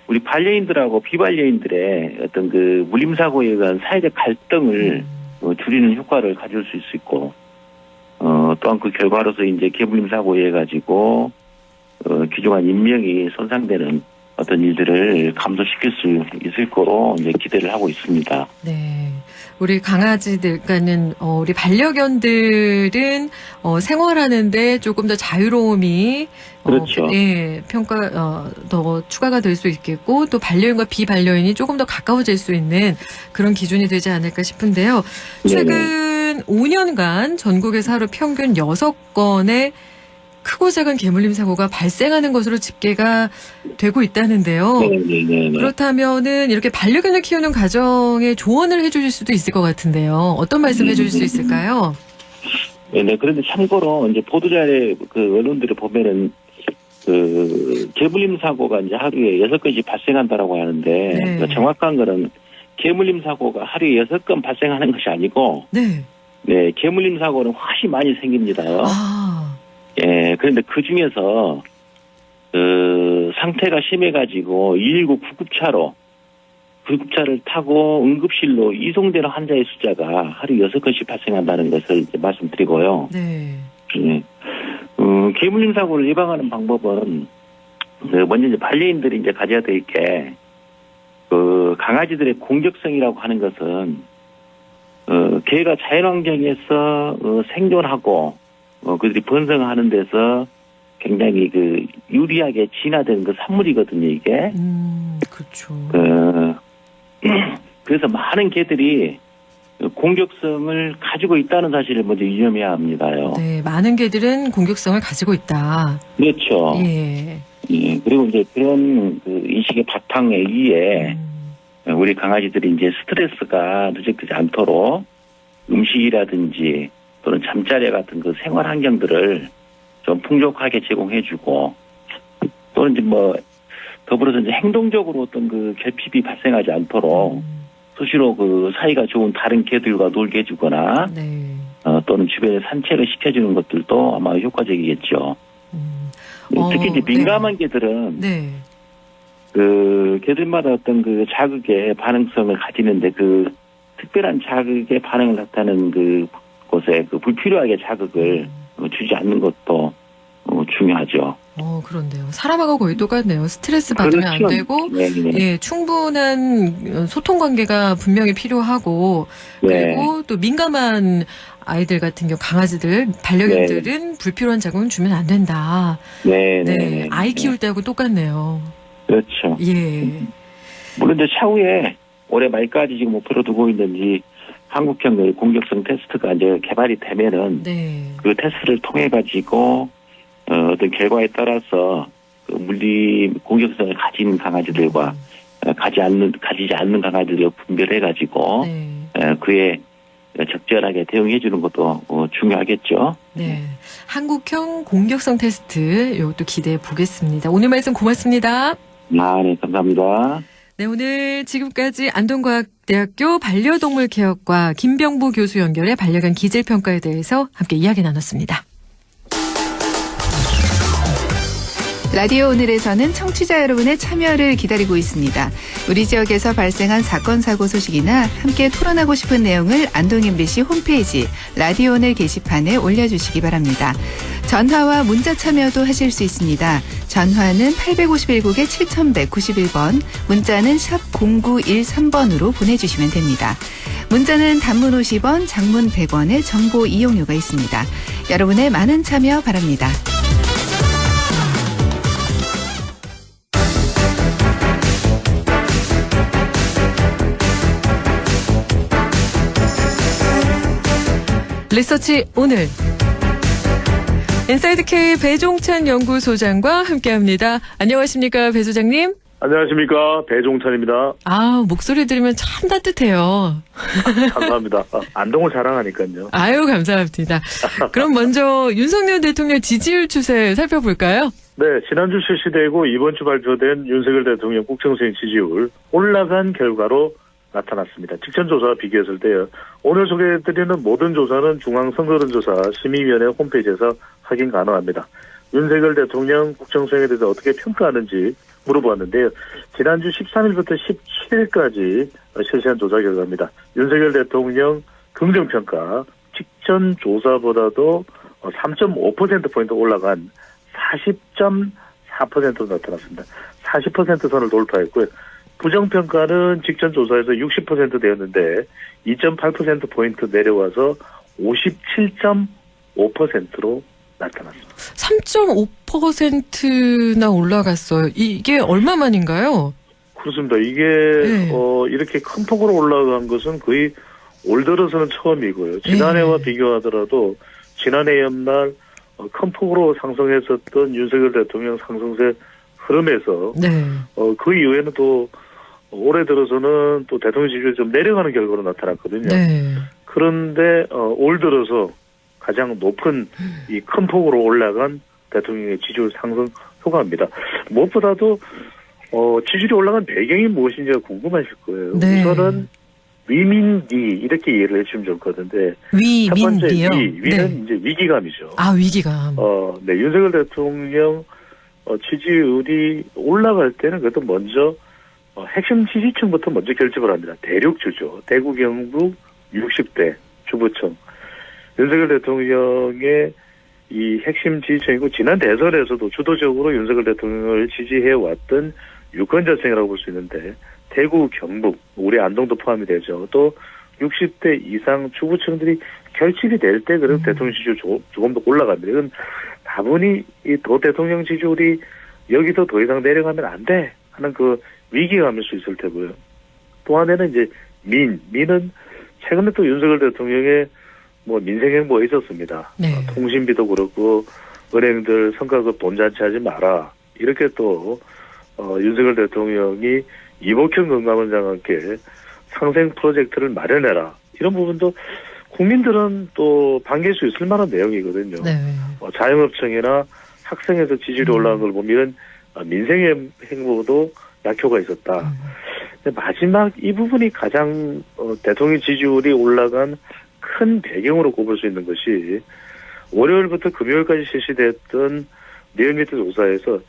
우리 반려인들하고 비반려인들의 어떤 그 물림사고에 의한 사회적 갈등을 줄이는 효과를 가질 수 있고, 또한 그 결과로서 이제 개물림사고에 의해 가지고 귀중한 인명이 손상되는 어떤 일들을 감소시킬 수 있을 거로 이제 기대를 하고 있습니다.
네. 우리 강아지들, 그러니까는, 우리 반려견들은, 생활하는데 조금 더 자유로움이,
그렇죠.
예, 더 추가가 될 수 있겠고, 또 반려인과 비반려인이 조금 더 가까워질 수 있는 그런 기준이 되지 않을까 싶은데요. 최근 5년간 전국에서 하루 평균 6건의 크고 작은 개물림 사고가 발생하는 것으로 집계가 되고 있다는데요.
네네네.
그렇다면은 이렇게 반려견을 키우는 가정에 조언을 해주실 수도 있을 것 같은데요. 어떤 말씀 해주실 수 있을까요?
네. 그런데 참고로 이제 보도자료 그 언론들을 보면은 그 개물림 사고가 이제 하루에 6건씩 발생한다라고 하는데
네.
정확한 거는 개물림 사고가 하루에 6건 발생하는 것이 아니고
네.
네, 개물림 사고는 훨씬 많이 생깁니다.
아,
예, 그런데 그 중에서, 상태가 심해가지고 119 구급차를 타고 응급실로 이송되는 환자의 숫자가 하루 6건씩 발생한다는 것을 이제 말씀드리고요.
네.
예. 개물림 사고를 예방하는 방법은, 먼저 이제 반려인들이 이제 가져야 될 게, 강아지들의 공격성이라고 하는 것은, 개가 자연환경에서 생존하고, 그들이 번성하는 데서 굉장히 유리하게 진화된 그 산물이거든요, 이게.
그렇죠.
그래서 많은 개들이 공격성을 가지고 있다는 사실을 먼저 유념해야 합니다요.
네, 많은 개들은 공격성을 가지고 있다.
그렇죠.
예.
예, 그리고 이제 그런 인식의 바탕에 의해 우리 강아지들이 이제 스트레스가 누적되지 않도록 음식이라든지 또는 잠자리 같은 그 생활 환경들을 좀 풍족하게 제공해주고 또는 이제 더불어서 이제 행동적으로 어떤 결핍이 발생하지 않도록 수시로 사이가 좋은 다른 개들과 놀게 해주거나
네.
또는 주변에 산책을 시켜주는 것들도 아마 효과적이겠죠. 특히 이제 민감한 개들은
네.
개들마다 어떤 자극에 반응성을 가지는데 특별한 자극에 반응을 나타내는 곳에 불필요하게 자극을 주지 않는 것도 중요하죠.
그런데요. 사람하고 거의 똑같네요. 스트레스 받으면 안
그렇죠.
되고,
네.
예, 충분한 소통 관계가 분명히 필요하고,
네.
그리고 또 민감한 아이들 같은 경우, 강아지들, 반려견들은 불필요한 자극은 주면 안 된다.
네.
아이 키울 때하고 똑같네요.
그렇죠.
예.
물론 이제 차후에 올해 말까지 지금 목표로 두고 있는 이 한국형 공격성 테스트가 이제 개발이 되면은
네.
그 테스트를 통해 가지고 어떤 결과에 따라서 그 물리 공격성을 가진 강아지들과 가지지 않는 강아지들을 분별해 가지고
네.
그에 적절하게 대응해 주는 것도 중요하겠죠.
네. 한국형 공격성 테스트, 이것도 기대해 보겠습니다. 오늘 말씀 고맙습니다.
네, 감사합니다.
네, 오늘 지금까지 안동과학대학교 반려동물개혁과 김병부 교수 연결해 반려견 기질평가에 대해서 함께 이야기 나눴습니다.
라디오 오늘에서는 청취자 여러분의 참여를 기다리고 있습니다. 우리 지역에서 발생한 사건 사고 소식이나 함께 토론하고 싶은 내용을 안동 MBC 홈페이지 라디오 오늘 게시판에 올려주시기 바랍니다. 전화와 문자 참여도 하실 수 있습니다. 전화는 851국에 7191번, 문자는 샵 0913번으로 보내주시면 됩니다. 문자는 단문 50원, 장문 100원의 정보 이용료가 있습니다. 여러분의 많은 참여 바랍니다.
리서치 오늘 인사이드 K 배종찬 연구소장과 함께합니다. 안녕하십니까, 배 소장님?
안녕하십니까, 배종찬입니다.
목소리 들으면 참 따뜻해요.
감사합니다. 안동을 자랑하니까요.
아유, 감사합니다. 그럼 먼저 윤석열 대통령 지지율 추세 살펴볼까요?
네, 지난주 실시되고 이번 주 발표된 윤석열 대통령 국정수행 지지율 올라간 결과로 나타났습니다. 직전 조사와 비교했을 때요. 오늘 소개해드리는 모든 조사는 중앙선거론조사 심의위원회 홈페이지에서 확인 가능합니다. 윤석열 대통령 국정수행에 대해서 어떻게 평가하는지 물어보았는데요. 지난주 13일부터 17일까지 실시한 조사 결과입니다. 윤석열 대통령 긍정평가 직전 조사보다도 3.5%포인트 올라간 40.4%로 나타났습니다. 40% 선을 돌파했고요. 부정평가는 직전 조사에서 60% 되었는데 2.8%포인트 내려와서 57.5%로 나타났습니다.
3.5%나 올라갔어요. 이게 얼마만인가요?
그렇습니다. 이게 이렇게 큰 폭으로 올라간 것은 거의 올 들어서는 처음이고요. 지난해와 비교하더라도 지난해 연말 큰 폭으로 상승했었던 윤석열 대통령 상승세 흐름에서 그 이후에는 또 올해 들어서는 또 대통령 지지율이 좀 내려가는 결과로 나타났거든요. 그런데 올 들어서 가장 높은 이 큰 폭으로 올라간 대통령의 지지율 상승 효과입니다. 무엇보다도 지지율이 올라간 배경이 무엇인지가 궁금하실 거예요. 우선은 위민리 이렇게 이해를 해주시면 좋을 것 같은데 첫 번째 위는 이제 위기감이죠.
위기감.
네, 윤석열 대통령 지지율이 올라갈 때는 그래도 먼저 핵심 지지층부터 먼저 결집을 합니다. 대륙주죠. 대구, 경북, 60대 주부층. 윤석열 대통령의 이 핵심 지지층이고 지난 대선에서도 주도적으로 윤석열 대통령을 지지해왔던 유권자층이라고 볼 수 있는데 대구, 경북, 우리 안동도 포함이 되죠. 또 60대 이상 주부층들이 결집이 될 때 그래도 대통령 지지율 조금 더 올라갑니다. 이건 다분히 이 도 대통령 지지율이 여기서 더 이상 내려가면 안 돼 하는 그 위기감일 수 있을 테고요. 또 하나는 이제 민은 최근에 또 윤석열 대통령의 민생 행보가 있었습니다. 통신비도 그렇고 은행들 성과급 돈 잔치하지 마라 이렇게 또 윤석열 대통령이 이복현 건강원장과 함께 상생 프로젝트를 마련해라 이런 부분도 국민들은 또 반길 수 있을 만한 내용이거든요. 자영업청이나 학생에서 지지율이 올라간 걸 보면 민생의 행보도 약효가 있었다. 마지막 이 부분이 가장 대통령 지지율이 올라간 큰 배경으로 꼽을 수 있는 것이 월요일부터 금요일까지 실시됐던 리얼미터 조사에서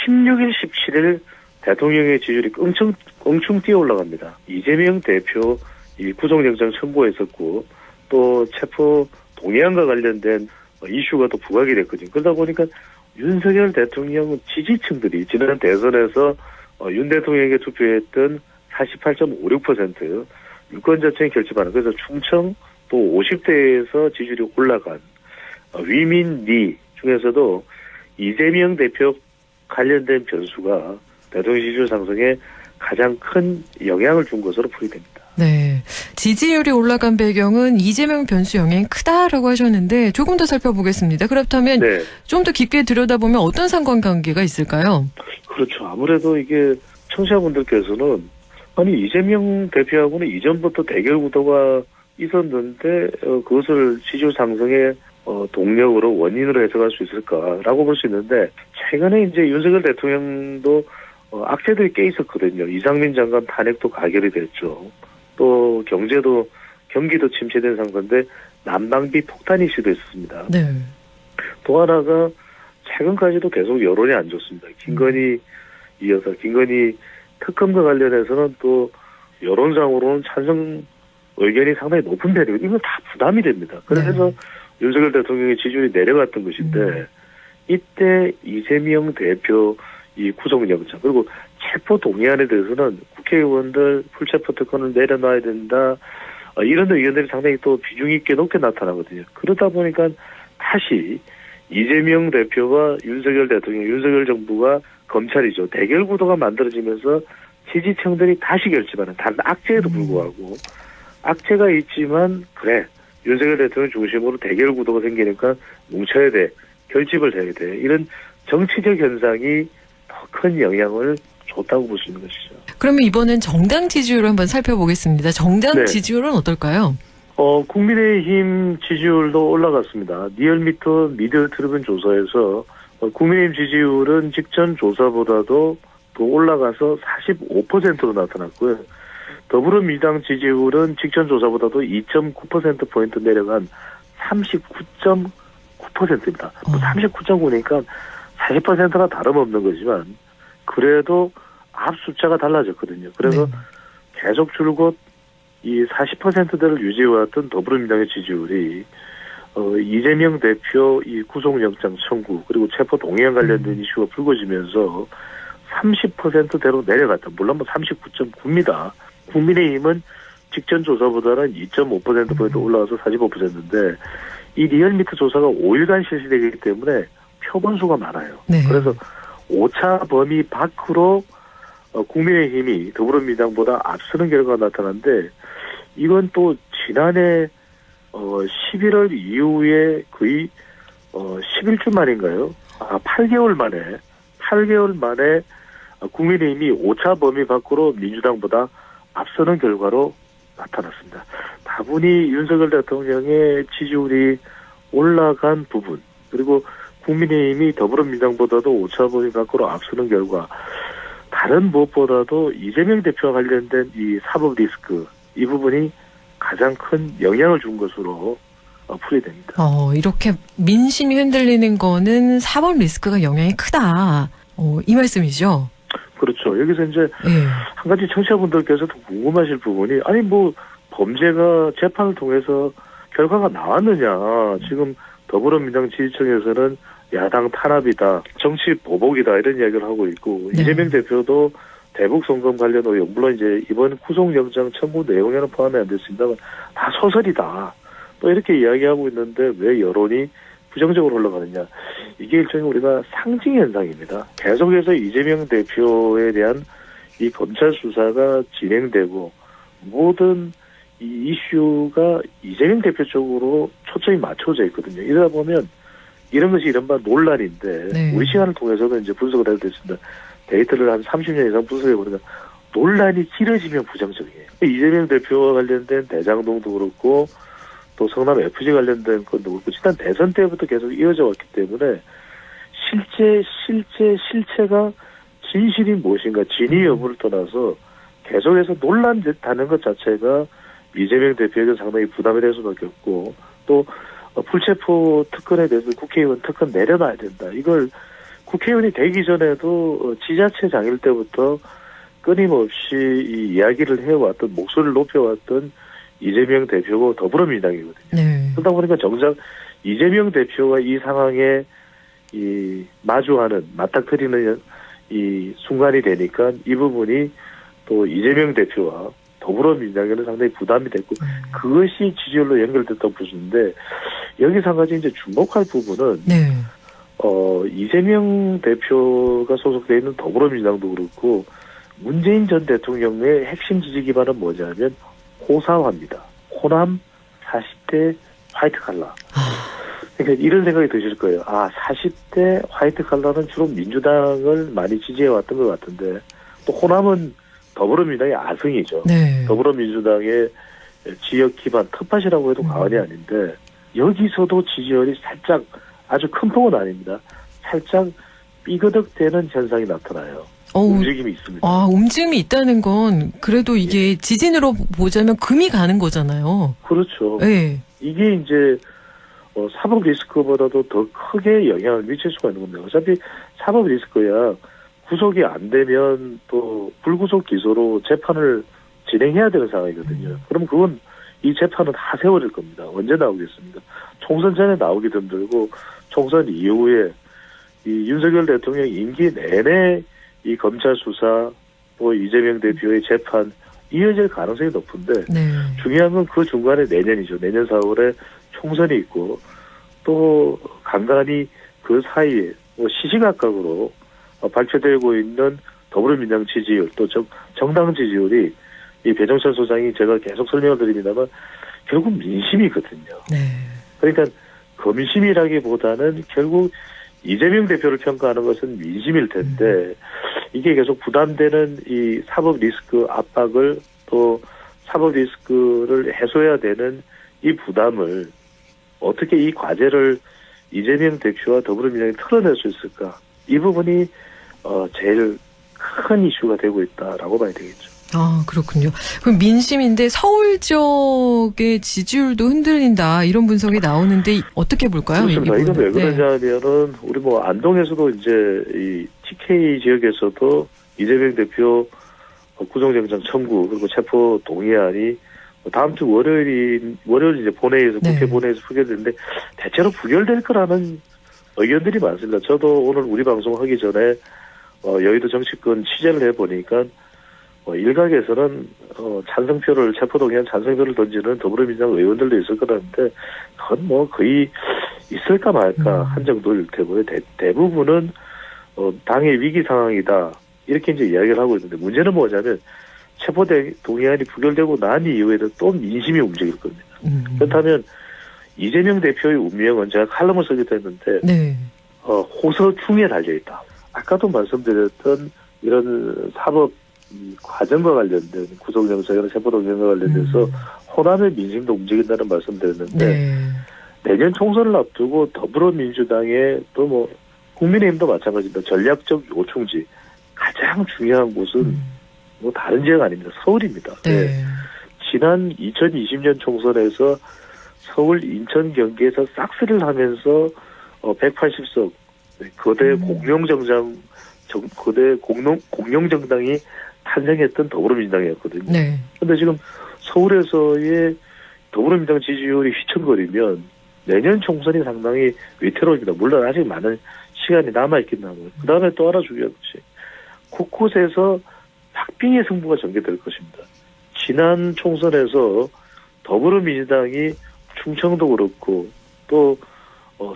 16일, 17일 대통령의 지지율이 껑충 뛰어 올라갑니다. 이재명 대표 이 구속영장 청구했었고 또 체포 동의안과 관련된 이슈가 또 부각이 됐거든요. 그러다 보니까 윤석열 대통령 지지층들이 지난 대선에서 윤 대통령에게 투표했던 48.56% 유권 자체에 결집하는, 그래서 충청 또 50대에서 지지율이 올라간 위민리 중에서도 이재명 대표 관련된 변수가 대통령 지지율 상승에 가장 큰 영향을 준 것으로 풀이됩니다.
네. 지지율이 올라간 배경은 이재명 변수 영향이 크다라고 하셨는데 조금 더 살펴보겠습니다. 그렇다면
네.
좀 더 깊게 들여다보면 어떤 상관관계가 있을까요?
그렇죠. 아무래도 이게 청취자분들께서는 아니 이재명 대표하고는 이전부터 대결 구도가 있었는데 그것을 지지율 상승의 동력으로 원인으로 해석할 수 있을까라고 볼 수 있는데 최근에 이제 윤석열 대통령도 악재들이 꽤 있었거든요. 이상민 장관 탄핵도 가결이 됐죠. 또 경기도 침체된 상태인데 난방비 폭탄 이슈도 있었습니다.
네.
또 하나가 최근까지도 계속 여론이 안 좋습니다. 김건희 특검과 관련해서는 또 여론상으로는 찬성 의견이 상당히 높은 편이고 이건 다 부담이 됩니다. 그래서 윤석열 대통령의 지지율이 내려갔던 것인데 이때 이재명 대표 이 구속영장 그리고 체포 동의안에 대해서는 국회의원들 풀체포 특권을 내려놔야 된다. 이런 의견들이 상당히 또 비중 있게 높게 나타나거든요. 그러다 보니까 다시 이재명 대표와 윤석열 대통령, 윤석열 정부가 검찰이죠. 대결 구도가 만들어지면서 지지층들이 다시 결집하는 다른 악재에도 불구하고 악재가 있지만 그래 윤석열 대통령 중심으로 대결 구도가 생기니까 뭉쳐야 돼. 결집을 해야 돼. 이런 정치적 현상이 더 큰 영향을 줬다고 볼 수 있는 것이죠.
그러면 이번엔 정당 지지율을 한번 살펴보겠습니다. 정당
네.
지지율은 어떨까요?
국민의힘 지지율도 올라갔습니다. 리얼미터 미디어트리뷴 조사에서 국민의힘 지지율은 직전 조사보다도 더 올라가서 45%로 나타났고요. 더불어민주당 지지율은 직전 조사보다도 2.9%포인트 내려간 39.9%입니다. 39.9니까 40%가 다름없는 거지만 그래도 앞 숫자가 달라졌거든요. 그래서 계속 줄곧 이 40%대를 유지해왔던 더불어민주당의 지지율이 이재명 대표 이 구속영장 청구 그리고 체포 동의안 관련된 이슈가 불거지면서 30%대로 내려갔다. 물론 39.9입니다. 국민의힘은 직전 조사보다는 2.5%포인트 올라가서 45%인데 이 리얼미터 조사가 5일간 실시되기 때문에 표본수가 많아요.
네.
그래서 오차 범위 밖으로 국민의힘이 더불어민주당보다 앞서는 결과가 나타났는데 이건 또 지난해 11월 이후에 거의 11주 만인가요? 8개월 만에 국민의힘이 오차 범위 밖으로 민주당보다 앞서는 결과로 나타났습니다. 다분히 윤석열 대통령의 지지율이 올라간 부분 그리고 국민의힘이 더불어민주당보다도 오차 범위 밖으로 앞서는 결과 다른 무엇보다도 이재명 대표와 관련된 이 사법 리스크 이 부분이 가장 큰 영향을 준 것으로 풀이됩니다.
이렇게 민심이 흔들리는 거는 사법 리스크가 영향이 크다. 이 말씀이죠?
그렇죠. 여기서 이제 한 가지 청취자분들께서도 궁금하실 부분이 아니 범죄가 재판을 통해서 결과가 나왔느냐. 지금 더불어민주당 지지층에서는 야당 탄압이다. 정치 보복이다. 이런 이야기를 하고 있고 이재명 대표도 대북 송금 관련 의혹 물론 이제 이번 구속영장 청구 내용에는 포함이 안 됐습니다만 다 소설이다. 또 이렇게 이야기하고 있는데 왜 여론이 부정적으로 흘러가느냐. 이게 일종의 우리가 상징 현상입니다. 계속해서 이재명 대표에 대한 이 검찰 수사가 진행되고 모든 이 이슈가 이재명 대표 쪽으로 초점이 맞춰져 있거든요. 이러다 보면 이런 것이 이른바 논란인데 우리 시간을 통해서도 이제 분석을 해도 됐습니다. 데이터를 한 30년 이상 분석해보니까 논란이 길어지면 부정적이에요. 이재명 대표와 관련된 대장동도 그렇고 또 성남 FG 관련된 건도 그렇고 지난 대선 때부터 계속 이어져 왔기 때문에 실체가 진실이 무엇인가 진위 여부를 떠나서 계속해서 논란되는 것 자체가 이재명 대표에게 상당히 부담이 될 수밖에 없고 또 풀체포 특권에 대해서 국회의원 특권 내려놔야 된다. 이걸 국회의원이 되기 전에도 지자체장일 때부터 끊임없이 이 이야기를 해왔던 목소리를 높여왔던 이재명 대표고 더불어민주당이거든요. 그러다 보니까 정작 이재명 대표가 이 상황에 이 마주하는 맞닥뜨리는 이 순간이 되니까 이 부분이 또 이재명 대표와 더불어민주당에는 상당히 부담이 됐고 그것이 지지율로 연결됐다고 보시는데 여기서 한 가지 이제 주목할 부분은
네.
이재명 대표가 소속되어 있는 더불어민주당도 그렇고 문재인 전 대통령의 핵심 지지 기반은 뭐냐면 호사화입니다. 호남 40대 화이트 칼라. 그러니까 이런 생각이 드실 거예요. 40대 화이트 칼라는 주로 민주당을 많이 지지해왔던 것 같은데 또 호남은 더불어민주당의 아승이죠.
네.
더불어민주당의 지역 기반 텃밭이라고 해도 과언이 아닌데 여기서도 지지율이 살짝 아주 큰 폭은 아닙니다. 살짝 삐그덕대는 현상이 나타나요. 움직임이 있습니다.
움직임이 있다는 건 그래도 이게 지진으로 보자면 금이 가는 거잖아요.
그렇죠.
네.
이게 이제 사법 리스크보다도 더 크게 영향을 미칠 수가 있는 겁니다. 어차피 사법 리스크야 구속이 안 되면 또 불구속 기소로 재판을 진행해야 되는 상황이거든요. 그럼 그건 이 재판은 하세월일 겁니다. 언제 나오겠습니까? 총선 전에 나오기도 힘들고 총선 이후에 이 윤석열 대통령 임기 내내 이 검찰 수사 또 이재명 대표의 재판 이어질 가능성이 높은데
네.
중요한 건 그 중간에 내년이죠. 내년 4월에 총선이 있고 또 간간히 그 사이에 시시각각으로 발표되고 있는 더불어민주당 지지율 또 정당 지지율이 이 배정철 소장이 제가 계속 설명을 드립니다만 결국 민심이거든요.
네.
그러니까 검심이라기보다는 결국 이재명 대표를 평가하는 것은 민심일 텐데 이게 계속 부담되는 이 사법 리스크 압박을 또 사법 리스크를 해소해야 되는 이 부담을 어떻게 이 과제를 이재명 대표와 더불어민주당이 털어낼 수 있을까? 이 부분이 제일 큰 이슈가 되고 있다라고 봐야 되겠죠.
그렇군요. 그럼 민심인데 서울 지역의 지지율도 흔들린다 이런 분석이 나오는데 어떻게 볼까요?
그렇습니다. 이건 왜 그러냐면은 우리 안동에서도 이제 이 TK 지역에서도 이재명 대표 구속영장 청구 그리고 체포 동의안이 다음 주 월요일 이제 본회의에서 국회 본회의에서 부결되는데 대체로 부결될 거라는 의견들이 많습니다. 저도 오늘 우리 방송 하기 전에 여의도 정치권 취재를 해보니까 일각에서는 찬성표를 체포동의안 찬성표를 던지는 더불어민주당 의원들도 있을 거라는데 그건 거의 있을까 말까 한 정도일 테고요. 대부분은 당의 위기 상황이다 이렇게 이제 이야기를 하고 있는데 문제는 뭐냐면 체포동의안이 부결되고 난 이후에는 또 민심이 움직일 겁니다. 그렇다면 이재명 대표의 운명은 제가 칼럼을 쓰기도 했는데
네.
호서중에 달려있다. 아까도 말씀드렸던 이런 사법 과정과 관련된 구속영장이나 체포동의안과 관련돼서 호남의 민심도 움직인다는 말씀드렸는데
네.
내년 총선을 앞두고 더불어민주당의 또 국민의힘도 마찬가지입니다. 전략적 요충지 가장 중요한 곳은 다른 지역 아닙니다. 서울입니다.
네.
지난 2020년 총선에서 서울, 인천, 경기에서 싹쓸이를 하면서 180석 거대 공룡정당이 탄생했던 더불어민주당이었거든요.
네.
그런데 지금 서울에서의 더불어민주당 지지율이 휘청거리면 내년 총선이 상당히 위태로워집니다. 물론 아직 많은 시간이 남아있긴 하고요. 그 다음에 또 하나 중요한 것이 곳곳에서 박빙의 승부가 전개될 것입니다. 지난 총선에서 더불어민주당이 충청도 그렇고 또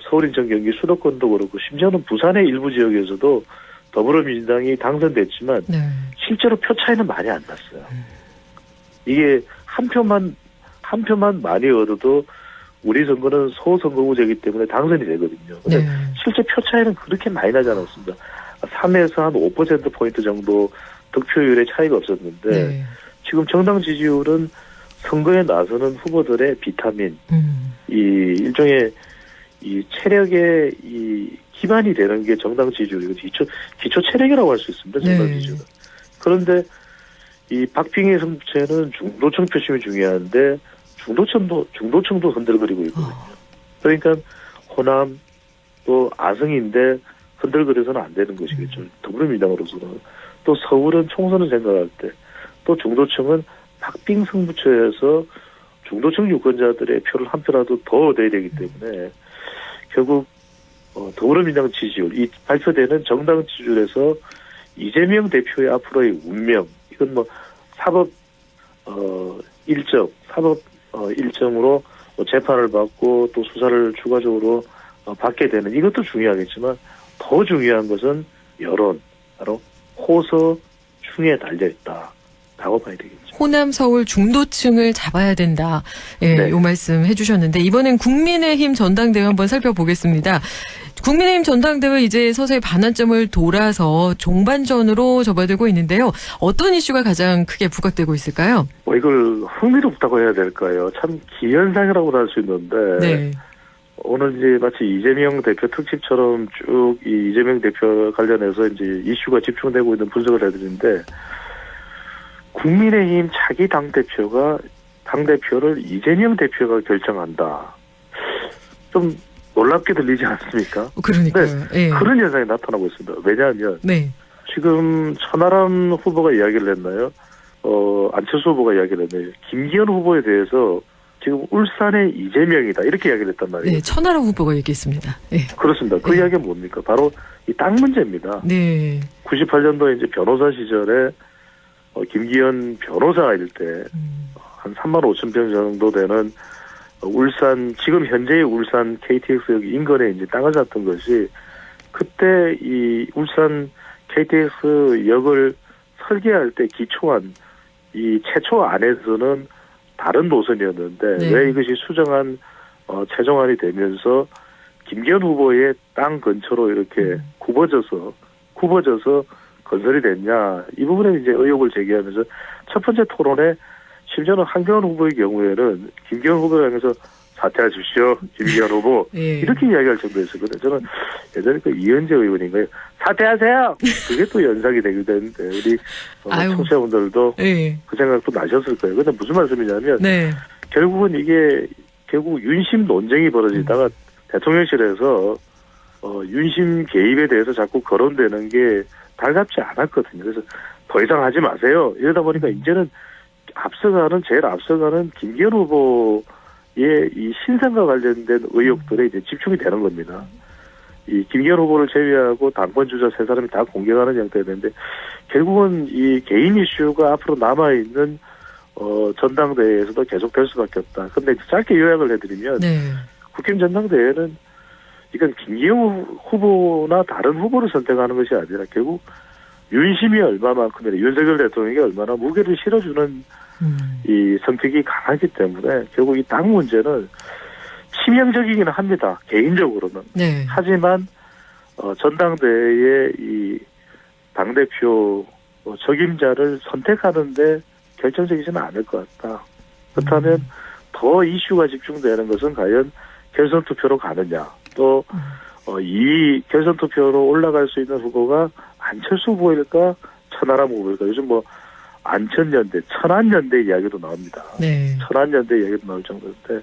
서울, 인천, 경기 수도권도 그렇고 심지어는 부산의 일부 지역에서도 더불어민주당이 당선됐지만
네.
실제로 표 차이는 많이 안 났어요. 이게 한 표만 많이 얻어도 우리 선거는 소선거구제이기 때문에 당선이 되거든요. 근데
네.
실제 표 차이는 그렇게 많이 나지 않았습니다. 3에서 한 5%포인트 정도 득표율의 차이가 없었는데
네.
지금 정당 지지율은 선거에 나서는 후보들의 비타민, 이 일종의 이 체력의 이 기반이 되는 게 정당 지지율이고 기초 체력이라고 할 수 있습니다. 정당
네.
지지율은. 그런데 이 박빙의 승부처는 중도층 표심이 중요한데 중도층도 흔들거리고 있거든요. 그러니까 호남 또 아승인데 흔들거려서는 안 되는 것이겠죠. 더불어민주당으로서는. 또 서울은 총선을 생각할 때 또 중도층은 박빙 승부처에서 중도층 유권자들의 표를 한 표라도 더 얻어야 되기 때문에 결국 더불어민주당 지지율, 이 발표되는 정당 지지율에서 이재명 대표의 앞으로의 운명, 이건 뭐 사법 일정으로 뭐 재판을 받고 또 수사를 추가적으로 받게 되는 이것도 중요하겠지만 더 중요한 것은 여론, 바로 호소 중에 달려 있다라고 봐야 되겠죠.
호남 서울 중도층을 잡아야 된다. 예,
네.
요 말씀 해주셨는데 이번엔 국민의힘 전당대회 한번 살펴보겠습니다. 국민의힘 전당대회 이제 서서히 반환점을 돌아서 종반전으로 접어들고 있는데요. 어떤 이슈가 가장 크게 부각되고 있을까요?
뭐 이걸 흥미롭다고 해야 될까요? 참 기현상이라고도 할 수 있는데
네.
오늘 이제 마치 이재명 대표 특집처럼 쭉 이 이재명 대표 관련해서 이제 이슈가 집중되고 있는 분석을 해드리는데 국민의힘 차기 당대표를 이재명 대표가 결정한다. 좀 놀랍게 들리지 않습니까?
그러니까요.
네,
예.
그런 현상이 나타나고 있습니다. 왜냐하면
네.
지금 천하람 후보가 이야기를 했나요? 안철수 후보가 이야기를 했나요? 김기현 후보에 대해서 지금 울산의 이재명이다 이렇게 이야기를 했단 말이에요.
네, 천하람 후보가 얘기했습니다. 예.
그렇습니다. 그
네.
이야기가 뭡니까? 바로 이 땅 문제입니다.
네.
98년도에 이제 변호사 시절에 김기현 변호사일 때 한 3만 5천 평 정도 되는 울산, 지금 현재의 울산 KTX역 인근에 이제 땅을 샀던 것이 그때 이 울산 KTX역을 설계할 때 기초한 이 최초 안에서는 다른 노선이었는데
네.
왜 이것이 수정한 최종안이 되면서 김기현 후보의 땅 근처로 이렇게 굽어져서 건설이 됐냐 이 부분에 이제 의혹을 제기하면서 첫 번째 토론에 심지어는 한경원 후보의 경우에는 김기현 후보를 향해서 사퇴하십시오 김기현 후보
예.
이렇게 이야기할 정도였었거든요. 저는 예전에 그 이현재 의원인가요? 사퇴하세요. 그게 또 연상이 되기도 했는데 우리
아유.
청취자분들도
예.
그 생각도 나셨을 거예요. 근데 무슨 말씀이냐면
네.
결국은 이게 결국 윤심 논쟁이 벌어지다가 대통령실에서 윤심 개입에 대해서 자꾸 거론되는 게 달갑지 않았거든요. 그래서 더 이상 하지 마세요. 이러다 보니까 이제는 제일 앞서가는 김기현 후보의 이 신상과 관련된 의혹들에 이제 집중이 되는 겁니다. 이 김기현 후보를 제외하고 당권 주자 세 사람이 다 공격하는 형태가 되는데 결국은 이 개인 이슈가 앞으로 남아있는 전당대회에서도 계속될 수밖에 없다. 근데 짧게 요약을 해드리면
네.
국힘 전당대회는 이건 김기현 후보나 다른 후보를 선택하는 것이 아니라 결국 윤심이 얼마만큼이나 윤석열 대통령이 얼마나 무게를 실어주는 이 선택이 강하기 때문에 결국 이 당 문제는 치명적이기는 합니다. 개인적으로는.
네.
하지만 전당대회의 이 당대표 적임자를 선택하는데 결정적이지는 않을 것 같다. 그렇다면 더 이슈가 집중되는 것은 과연 결선 투표로 가느냐. 또 이 결선 투표로 올라갈 수 있는 후보가 안철수 후보일까 천하람 후보일까. 요즘 뭐 안천연대, 천안연대 이야기도 나옵니다.
네.
천안연대 이야기도 나올 정도인데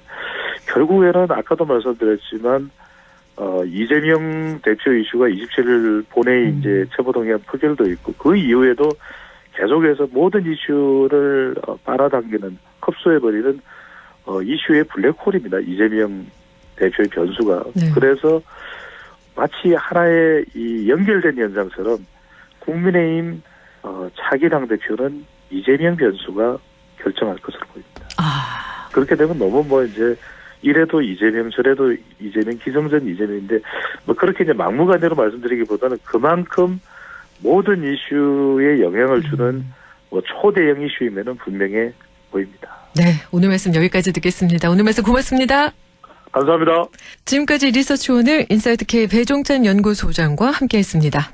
결국에는 아까도 말씀드렸지만 이재명 대표 이슈가 27일 본회의 이제 체포동의안 표결도 있고 그 이후에도 계속해서 모든 이슈를 빨아당기는 흡수해버리는 이슈의 블랙홀입니다. 이재명 대표의 변수가.
네.
그래서 마치 하나의 이 연결된 현상처럼 국민의힘 차기 당대표는 이재명 변수가 결정할 것으로 보입니다.
아.
그렇게 되면 너무 뭐 이제 이래도 이재명 저래도 이재명 기성전 이재명인데 뭐 그렇게 이제 막무가내로 말씀드리기보다는 그만큼 모든 이슈에 영향을 주는 뭐 초대형 이슈이면은 분명해 보입니다.
네. 오늘 말씀 여기까지 듣겠습니다. 오늘 말씀 고맙습니다.
감사합니다.
지금까지 리서치오늘 인사이트K 배종찬 연구소장과 함께했습니다.